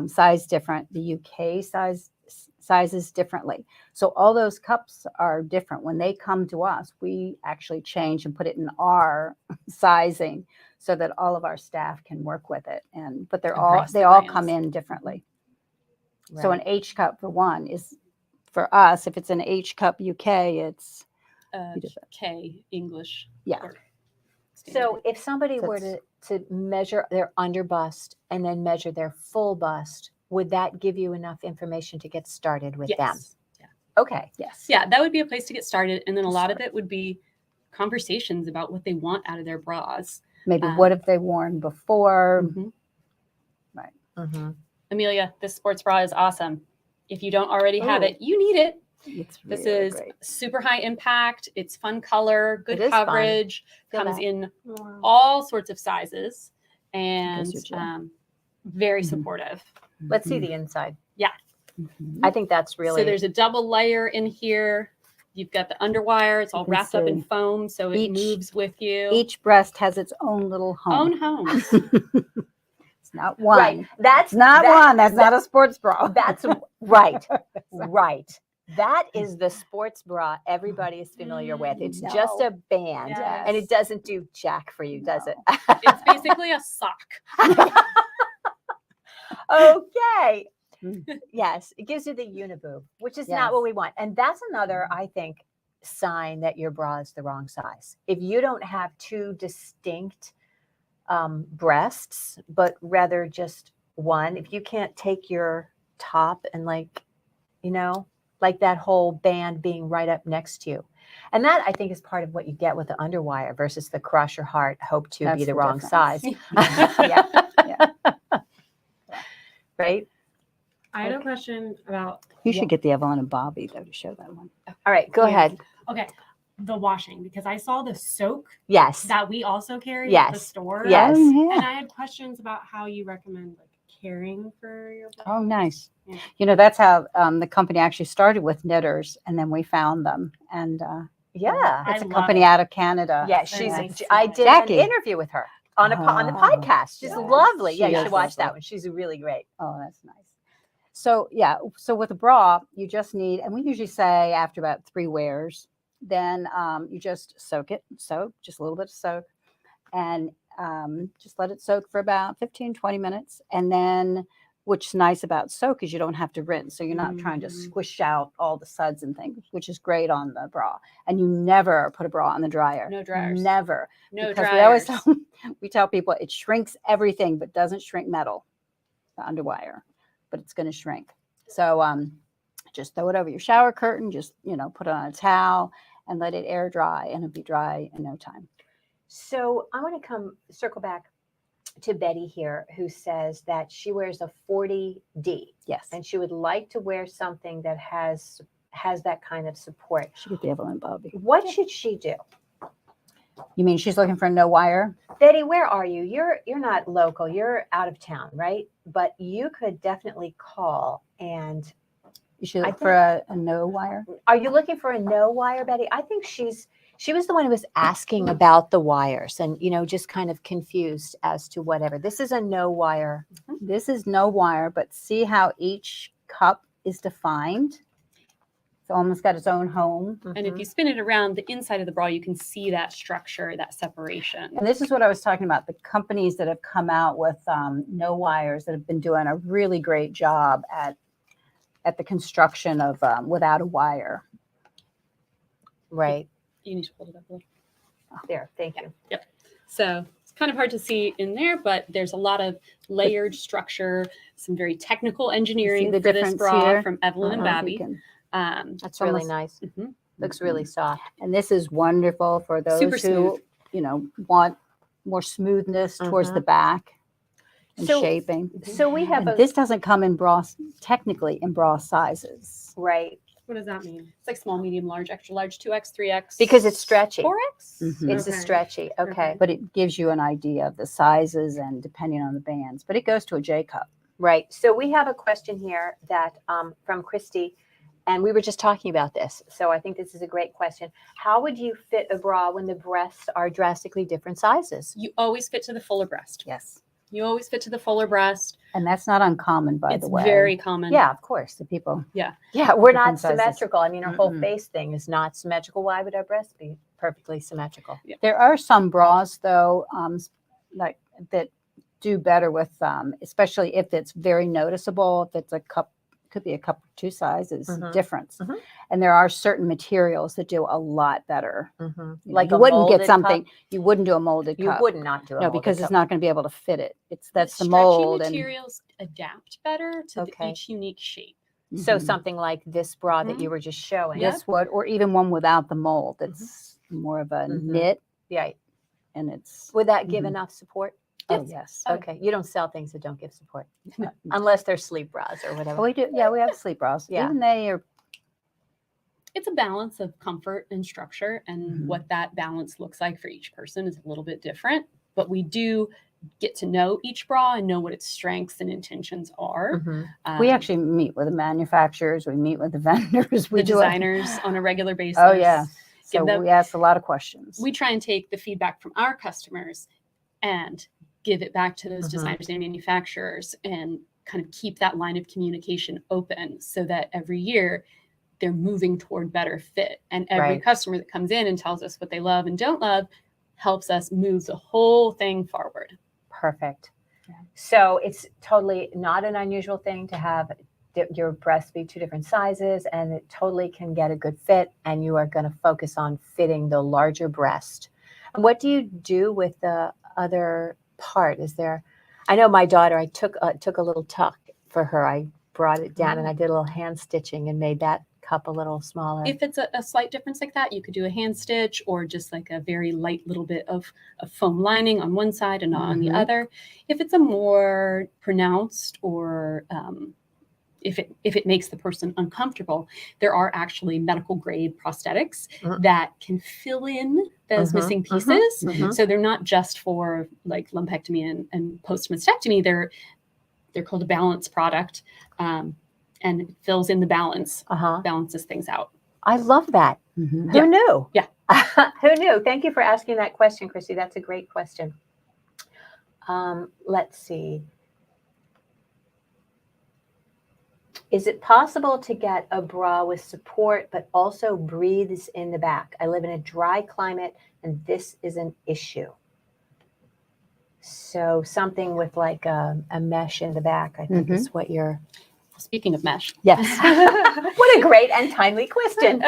Speaker 2: size different. The UK sizes differently. So all those cups are different. When they come to us, we actually change and put it in our sizing so that all of our staff can work with it. But they all
Speaker 3: brands.
Speaker 2: come in differently.
Speaker 1: Right.
Speaker 2: So an H cup for one is, for us, if it's an H cup UK, it's
Speaker 3: K English.
Speaker 2: Yeah.
Speaker 3: or
Speaker 1: So if somebody were
Speaker 2: That's-
Speaker 1: to measure their under bust and then measure their full bust, would that give you enough information to get started with them?
Speaker 3: Yes. Yeah.
Speaker 1: Okay.
Speaker 2: yes.
Speaker 3: Yeah, that would be a place to get started. And then a lot of it would be conversations about what they want out of their bras.
Speaker 2: Maybe what have they worn before?
Speaker 1: Mhm.
Speaker 3: Amelia, this sports bra is awesome. If you don't already have
Speaker 1: Ooh.
Speaker 3: it, you need it.
Speaker 2: It's
Speaker 3: This
Speaker 2: really
Speaker 3: is
Speaker 2: great.
Speaker 3: super high impact. It's fun color, good
Speaker 1: It is fun.
Speaker 3: coverage,
Speaker 1: Feel
Speaker 3: comes
Speaker 1: that.
Speaker 3: in
Speaker 4: Wow.
Speaker 3: all sorts of sizes, and
Speaker 2: Goes with you.
Speaker 3: very
Speaker 2: Mhm.
Speaker 3: supportive.
Speaker 1: Let's see the inside.
Speaker 2: Mhm.
Speaker 1: I think that's really.
Speaker 3: So there's a double layer in here. You've got the underwire. It's all
Speaker 2: can
Speaker 3: wrapped up in
Speaker 2: see
Speaker 3: foam, so it
Speaker 2: each-
Speaker 3: moves with you.
Speaker 2: Each breast has its own little home.
Speaker 3: Own home.
Speaker 2: It's not one.
Speaker 1: Right. That's
Speaker 2: It's not
Speaker 1: that-
Speaker 2: one. That's not a sports bra.
Speaker 1: That's right. Right. That is the sports bra everybody is familiar with. It's just
Speaker 2: No.
Speaker 1: a band,
Speaker 4: Yes.
Speaker 1: and it doesn't do jack for you, does it?
Speaker 3: It's basically a sock.
Speaker 1: Okay.
Speaker 2: Mm.
Speaker 1: Yes, it gives you the uniboob, which is
Speaker 2: Yes.
Speaker 1: not what we want. And that's another, I think, sign that your bra is the wrong size. If you don't have 2 distinct breasts, but rather just one, if you can't take your top and like that whole band being right up next to you. And that, I think, is part of what you get with the Underwire versus the cross your heart, hope to
Speaker 2: That's
Speaker 1: be the
Speaker 2: the
Speaker 1: wrong
Speaker 2: difference.
Speaker 1: size.
Speaker 2: Yeah.
Speaker 1: Right?
Speaker 4: I had a question about
Speaker 2: You should get the Evelyn and Bobby, though, to show that one.
Speaker 1: All right, go ahead.
Speaker 4: the washing, because I saw the soak
Speaker 1: Yes.
Speaker 4: that we also carry at the
Speaker 1: Yes.
Speaker 4: store.
Speaker 1: Yes.
Speaker 2: Oh,
Speaker 4: And
Speaker 2: yeah.
Speaker 4: I had questions about how you recommend like caring for your bra.
Speaker 2: Oh, nice.
Speaker 4: Yeah.
Speaker 2: That's how the company actually started, with knitters, and then we found them. And
Speaker 1: Yeah.
Speaker 4: I
Speaker 2: it's a
Speaker 4: love
Speaker 2: company
Speaker 4: it.
Speaker 2: out of Canada.
Speaker 1: Yeah,
Speaker 4: Very
Speaker 1: she's.
Speaker 4: nice.
Speaker 1: I did
Speaker 2: Jackie.
Speaker 1: an interview with her on the
Speaker 2: Oh,
Speaker 1: podcast. She's
Speaker 2: yes.
Speaker 1: lovely. Yeah,
Speaker 2: She
Speaker 1: you
Speaker 2: is
Speaker 1: should watch that
Speaker 2: lovely.
Speaker 1: one. She's really great.
Speaker 2: Oh, that's nice. So so with a bra, you just need, and we usually say after about 3 wears, then you just soak just a little bit of soak, and just let it soak for about 15, 20 minutes. And then, what's nice about soak is you don't have to rinse. So you're not trying to squish out all the suds and things, which is great on the bra. And you never put a bra on the dryer.
Speaker 3: No dryers.
Speaker 2: Never.
Speaker 3: No
Speaker 2: Because
Speaker 3: dryers.
Speaker 2: we tell people it shrinks everything, but doesn't shrink metal, the underwire, but it's going to shrink. So just throw it over your shower curtain, just, put it on a towel and let it air dry, and it'll be dry in no time.
Speaker 1: So I want to circle back to Betty here, who says that she wears a 40D
Speaker 2: Yes.
Speaker 1: and she would like to wear something that has that kind of support.
Speaker 2: She get the Evelyn Bobby.
Speaker 1: What should she do?
Speaker 2: You mean she's looking for no wire?
Speaker 1: Betty, where are you? You're not local. You're out of town, right? But you could definitely call. And
Speaker 2: You should
Speaker 1: I
Speaker 2: look for a no wire.
Speaker 1: are you looking for a no wire, Betty? I think she was the one who was asking about the wires and, just kind of confused as to whatever. This is a no wire.
Speaker 2: This is no wire, but see how each cup is defined? It's almost got its own home.
Speaker 3: And if you spin it around the inside of the bra, you can see that structure, that separation.
Speaker 2: And this is what I was talking about. The companies that have come out with Nowires that have been doing a really great job at the construction of without a wire.
Speaker 1: Right
Speaker 3: You need to hold it up a little.
Speaker 1: there. Thank you.
Speaker 3: Yep. So it's kind of hard to see in there, but there's a lot of layered structure, some very technical engineering
Speaker 2: the
Speaker 3: for this
Speaker 2: difference
Speaker 3: bra
Speaker 2: here?
Speaker 3: from Evelyn and
Speaker 1: Uh-huh.
Speaker 3: Babby.
Speaker 2: You can-
Speaker 1: That's really
Speaker 2: almost-
Speaker 1: nice.
Speaker 3: Mhm.
Speaker 1: Looks really soft.
Speaker 2: And this is wonderful for those
Speaker 3: Super
Speaker 2: who, want more smoothness towards the back and
Speaker 1: So-
Speaker 2: shaping.
Speaker 1: So we have
Speaker 2: And this doesn't come in technically in bra sizes.
Speaker 1: right
Speaker 3: What does that mean? It's like small, medium, large, extra large, 2X, 3X.
Speaker 1: because it's stretchy.
Speaker 3: 4X?
Speaker 2: Mhm.
Speaker 1: It's a
Speaker 4: Okay.
Speaker 1: stretchy. Okay.
Speaker 3: Okay.
Speaker 2: But it gives you an idea of the sizes and depending on the bands. But it goes to a J cup.
Speaker 1: Right. So we have a question here that from Christy, and we were just talking about this. So I think this is a great question. How would you fit a bra when the breasts are drastically different sizes?
Speaker 3: You always fit to the fuller breast.
Speaker 2: Yes.
Speaker 3: You always fit to the fuller breast.
Speaker 2: And that's not uncommon, by
Speaker 3: It's
Speaker 2: the way.
Speaker 3: very common.
Speaker 1: Yeah, of course.
Speaker 2: The people.
Speaker 1: Yeah, we're not
Speaker 2: Different sizes.
Speaker 1: symmetrical. I mean, our whole
Speaker 2: Mm-mm.
Speaker 1: face thing is not symmetrical. Why would our breasts be perfectly symmetrical?
Speaker 2: There are some bras, though, like that do better with, especially if it's very noticeable, if it's a cup, could be a cup or two sizes
Speaker 1: Mhm.
Speaker 2: difference.
Speaker 1: Mhm.
Speaker 2: And there are certain materials that do a lot better.
Speaker 1: Like
Speaker 2: you
Speaker 1: a
Speaker 2: wouldn't
Speaker 1: molded
Speaker 2: get something,
Speaker 1: cup?
Speaker 2: you wouldn't do a molded
Speaker 1: You
Speaker 2: cup.
Speaker 1: would not do a
Speaker 2: No,
Speaker 1: molded
Speaker 2: because it's
Speaker 1: cup.
Speaker 2: not going to be able to fit it. That's the
Speaker 3: Stretchy
Speaker 2: mold.
Speaker 3: materials adapt better to
Speaker 1: Okay.
Speaker 3: each unique shape.
Speaker 2: And
Speaker 1: So
Speaker 2: Mhm.
Speaker 1: something like this bra that you were just showing.
Speaker 3: Yeah.
Speaker 2: This would, or even one without the mold. It's more of a
Speaker 1: Mhm.
Speaker 2: knit,
Speaker 1: Yeah.
Speaker 2: and it's,
Speaker 1: Would that give
Speaker 2: Mhm.
Speaker 1: enough support?
Speaker 2: oh, yes.
Speaker 3: Oh.
Speaker 1: Okay. You don't sell things that don't give support unless they're sleep bras or whatever.
Speaker 2: Oh, we do. Yeah, we have sleep bras.
Speaker 1: Yeah.
Speaker 2: Even they are.
Speaker 3: It's a balance of comfort and structure, and
Speaker 2: Mhm.
Speaker 3: what that balance looks like for each person is a little bit different. But we do get to know each bra and know what its strengths and intentions are.
Speaker 1: Mhm.
Speaker 2: We
Speaker 3: Um,
Speaker 2: actually meet with the manufacturers. We meet with the vendors. We
Speaker 3: the
Speaker 2: do
Speaker 3: designers on a regular basis.
Speaker 2: Oh, yeah.
Speaker 3: give
Speaker 2: So
Speaker 3: them-
Speaker 2: we ask a lot of questions.
Speaker 3: We try and take the feedback from our customers and give it back to those
Speaker 1: Mhm.
Speaker 3: designers and manufacturers and kind of keep that line of communication open so that every year they're moving toward better fit. And every
Speaker 1: Right.
Speaker 3: customer that comes in and tells us what they love and don't love helps us move the whole thing forward.
Speaker 1: Perfect.
Speaker 2: Yeah.
Speaker 1: So it's totally not an unusual thing to have your breasts be two different sizes, and it totally can get a good fit, and you are going to focus on fitting the larger breast. And what do you do with the other part? Is there, I know my daughter, I took a little tuck for her. I brought it down and I did a little hand stitching and made that cup a little smaller.
Speaker 3: If it's a slight difference like that, you could do a hand stitch or just like a very light little bit of foam lining on one side and not on the
Speaker 2: Mhm.
Speaker 3: other. If it's a more pronounced or if it makes the person uncomfortable, there are actually medical grade prosthetics
Speaker 1: Mhm.
Speaker 3: that can fill in those
Speaker 1: Mhm,
Speaker 3: missing
Speaker 1: mhm,
Speaker 3: pieces.
Speaker 1: mhm.
Speaker 3: So they're not just for like lumpectomy and post mastectomy. They're called a balance product, and it fills in the balance,
Speaker 1: Uh-huh.
Speaker 3: balances things out.
Speaker 1: I love that.
Speaker 2: Mhm.
Speaker 1: Who knew?
Speaker 3: Yeah.
Speaker 1: Who knew? Thank you for asking that question, Christy. That's a great question. Let's see. Is it possible to get a bra with support but also breathes in the back? I live in a dry climate and this is an issue. So something with like a mesh in the back, I think is what you're.
Speaker 3: Speaking of mesh,
Speaker 2: Yes.
Speaker 1: What a great and timely question.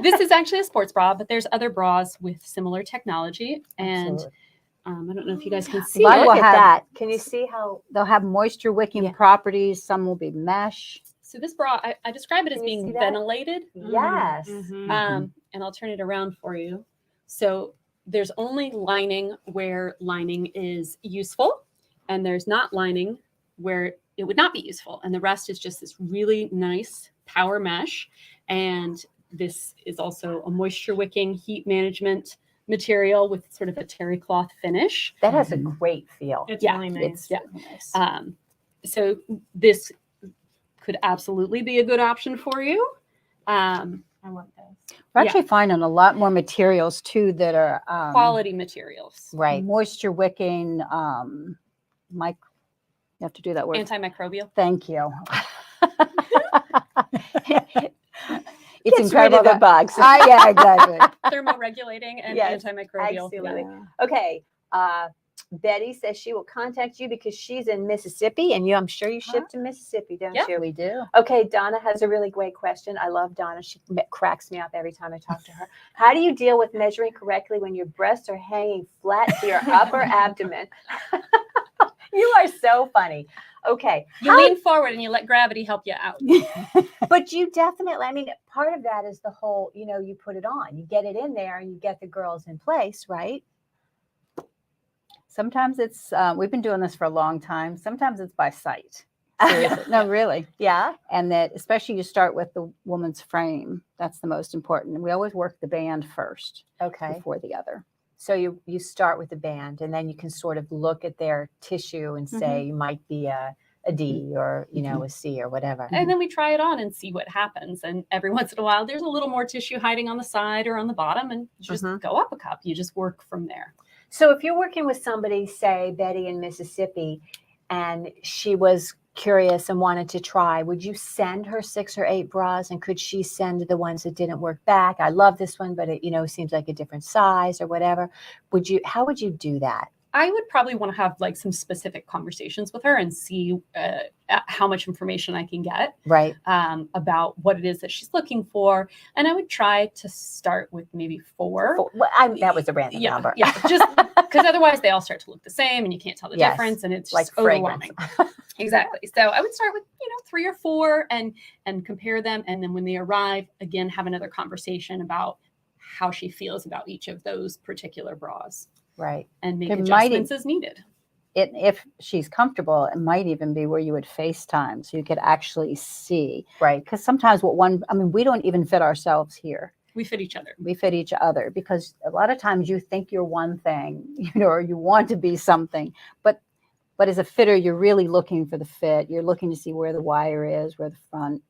Speaker 3: this is actually a sports bra, but there's other bras with similar technology, and
Speaker 1: Absolutely.
Speaker 3: I don't know if you guys can see
Speaker 2: Mine
Speaker 3: it.
Speaker 2: will
Speaker 1: Look at
Speaker 2: have-
Speaker 1: that. Can you see how?
Speaker 2: They'll have moisture wicking
Speaker 1: Yeah.
Speaker 2: properties. Some will be mesh.
Speaker 3: So this bra, I describe it as
Speaker 1: Can you see
Speaker 3: being
Speaker 1: that?
Speaker 3: ventilated.
Speaker 1: Yes.
Speaker 4: Mhm.
Speaker 3: And I'll turn it around for you. So there's only lining where lining is useful, and there's not lining where it would not be useful. And the rest is just this really nice power mesh. And this is also a moisture wicking heat management material with sort of a terry cloth finish.
Speaker 1: That has a
Speaker 2: Mhm.
Speaker 1: great feel.
Speaker 4: It's
Speaker 3: Yeah,
Speaker 4: really nice.
Speaker 3: yeah.
Speaker 2: Nice.
Speaker 3: So this could absolutely be a good option for you.
Speaker 4: I want this.
Speaker 2: We're
Speaker 3: yeah.
Speaker 2: actually finding a lot more materials too that are
Speaker 3: Quality materials,
Speaker 1: Right.
Speaker 2: moisture wicking. You have to do that word.
Speaker 3: antimicrobial.
Speaker 2: Thank you. It's
Speaker 1: Gets rid
Speaker 2: incredible.
Speaker 1: of the bugs.
Speaker 2: Yeah, exactly.
Speaker 3: Thermoregulating and
Speaker 1: Yes,
Speaker 3: antimicrobial.
Speaker 1: absolutely.
Speaker 2: Yeah.
Speaker 1: Okay. Betty says she will contact you because she's in Mississippi, and I'm sure you ship to Mississippi, don't
Speaker 3: Yeah.
Speaker 1: you?
Speaker 2: We do.
Speaker 1: Okay, Donna has a really great question. I love Donna. She cracks me up every time I talk to her. How do you deal with measuring correctly when your breasts are hanging flat to your upper abdomen? You are so funny. Okay.
Speaker 3: You lean forward and you let gravity help you out.
Speaker 1: But you definitely, I mean, part of that is the whole, you put it on, you get it in there and you get the girls in place, right?
Speaker 2: Sometimes it's, we've been doing this for a long time. Sometimes it's by sight. Seriously. No, really.
Speaker 1: Yeah.
Speaker 2: And that, especially you start with the woman's frame. That's the most important. And we always work the band first
Speaker 1: Okay.
Speaker 2: before the other.
Speaker 1: So you start with the band and then you can sort of look at their tissue and say you might be a D or, a C or whatever.
Speaker 3: And then we try it on and see what happens. And every once in a while, there's a little more tissue hiding on the side or on the bottom, and you just go up a cup. You just work from there.
Speaker 1: So if you're working with somebody, say Betty in Mississippi, and she was curious and wanted to try, would you send her 6 or 8 bras, and could she send the ones that didn't work back? I love this one, but it seems like a different size or whatever. How would you do that?
Speaker 3: I would probably want to have like some specific conversations with her and see how much information I can get
Speaker 1: Right.
Speaker 3: About what it is that she's looking for. And I would try to start with maybe 4.
Speaker 1: Well, that was a random number.
Speaker 3: Yeah, just because otherwise they all start to look the same and you can't tell the
Speaker 1: Yes,
Speaker 3: difference, and it's
Speaker 1: like
Speaker 3: just overwhelming. Exactly. So I would start with 3 or 4 and compare them, and then when they arrive, again, have another conversation about how she feels about each of those particular bras.
Speaker 1: Right.
Speaker 3: And make
Speaker 2: It
Speaker 3: adjustments as needed.
Speaker 2: If she's comfortable, it might even be where you would FaceTime so you could actually see.
Speaker 1: Right.
Speaker 2: Because sometimes we don't even fit ourselves here.
Speaker 3: We fit each other.
Speaker 2: We fit each other because a lot of times you think you're one thing, or you want to be something, but as a fitter, you're really looking for the fit. You're looking to see where the wire is, where the front,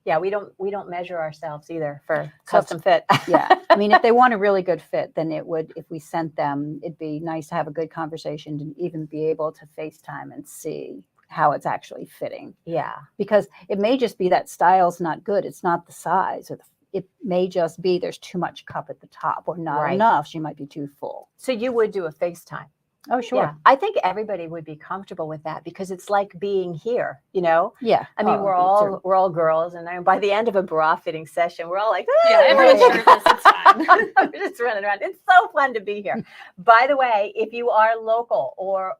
Speaker 1: Yeah, we don't measure ourselves either for custom fit.
Speaker 2: Yeah. I mean, if they want a really good fit, then if we sent them, it'd be nice to have a good conversation and even be able to FaceTime and see how it's actually fitting.
Speaker 1: Yeah.
Speaker 2: Because it may just be that style's not good. It's not the size, or it may just be there's too much cup at the top or not enough. She might be too full.
Speaker 1: So you would do a FaceTime.
Speaker 2: Oh, sure.
Speaker 1: Yeah. I think everybody would be comfortable with that because it's like being here,
Speaker 2: Yeah.
Speaker 1: I mean, we're all girls, and by the end of a bra fitting session, we're all like,
Speaker 3: everyone's shirtless. It's fine.
Speaker 1: We're just running around. It's so fun to be here. By the way, if you are local or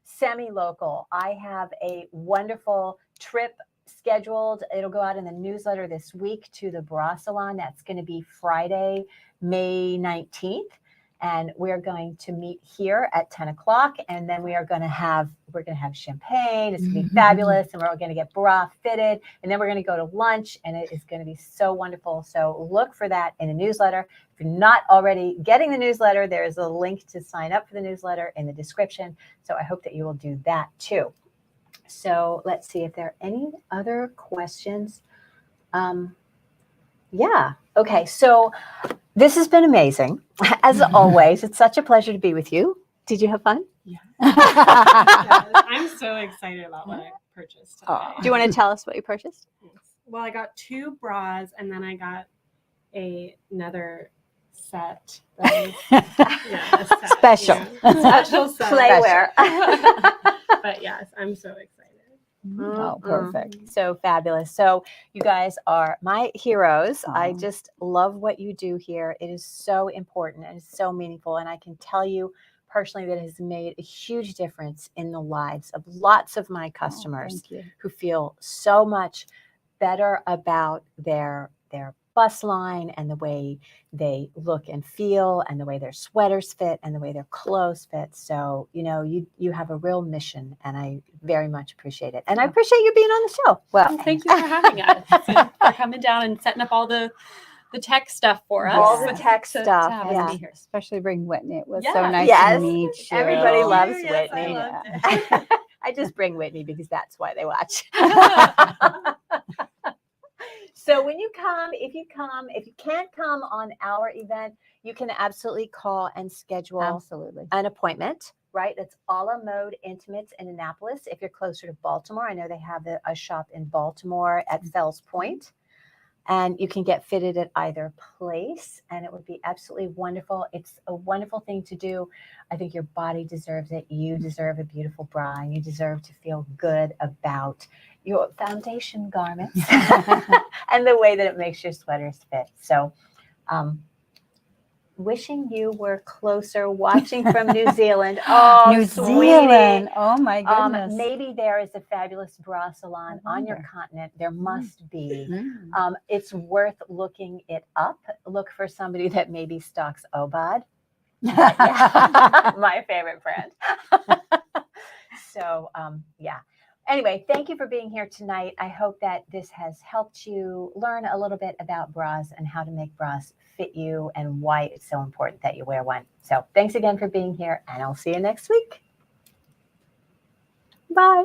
Speaker 1: semi-local, I have a wonderful trip scheduled. It'll go out in the newsletter this week to the Bra Salon. That's going to be Friday, May 19th. And we're going to meet here at 10 o'clock. And then we're going to have champagne. It's going to be fabulous. And we're going to get bra fitted. And then we're going to go to lunch. And it is going to be so wonderful. So look for that in the newsletter. If you're not already getting the newsletter, there is a link to sign up for the newsletter in the description. So I hope that you will do that too. So let's see if there are any other questions. Yeah. Okay. So this has been amazing. As always, it's such a pleasure to be with you. Did you have fun?
Speaker 4: Yeah. Yes, I'm so excited about what I purchased today.
Speaker 1: Do you want to tell us what you purchased?
Speaker 4: Well, I got 2 bras and then I got another set. A set,
Speaker 2: Special.
Speaker 4: Special set.
Speaker 1: Playwear.
Speaker 4: But yes, I'm so excited.
Speaker 2: Oh, perfect.
Speaker 1: So fabulous. So you guys are my heroes. I
Speaker 2: Aw.
Speaker 1: just love what you do here. It is so important and it's so meaningful. And I can tell you personally that it has made a huge difference in the lives of lots of my customers
Speaker 2: Thank you.
Speaker 1: who feel so much better about their bust line and the way they look and feel and the way their sweaters fit and the way their clothes fit. So, you have a real mission and I very much appreciate it. And I appreciate you being on the show.
Speaker 3: Well, thank you for having us and for coming down and setting up all the tech stuff for us.
Speaker 1: All the tech
Speaker 3: to
Speaker 1: stuff,
Speaker 3: have us
Speaker 1: yeah.
Speaker 3: be here.
Speaker 2: Especially bring Whitney. It was so
Speaker 3: Yeah.
Speaker 2: nice
Speaker 1: Yes.
Speaker 2: to meet you.
Speaker 1: Everybody loves
Speaker 4: Yes, I
Speaker 1: Whitney.
Speaker 4: loved
Speaker 2: Yeah.
Speaker 1: I just bring Whitney because that's why they watch. So when you come, if you can't come on our event, you can absolutely call and schedule
Speaker 2: Absolutely.
Speaker 1: an appointment, right? That's a la Mode Intimates in Annapolis. If you're closer to Baltimore, I know they have a shop in Baltimore at Fells Point. and you can get fitted at either place, and it would be absolutely wonderful. It's a wonderful thing to do. I think your body deserves it. You deserve a beautiful bra, and you deserve to feel good about your foundation garments and the way that it makes your sweaters fit. So, wishing you were closer, watching from New Zealand. Oh,
Speaker 2: New
Speaker 1: sweetie.
Speaker 2: Zealand. Oh my goodness.
Speaker 1: Maybe there is a fabulous bra salon on your
Speaker 2: wonder.
Speaker 1: continent. There must be.
Speaker 2: Mm.
Speaker 1: It's worth looking it up. Look for somebody that maybe stocks Obad. My favorite brand. So, yeah. Anyway, thank you for being here tonight. I hope that this has helped you learn a little bit about bras and how to make bras fit you and why it's so important that you wear one. So thanks again for being here, and I'll see you next week. Bye.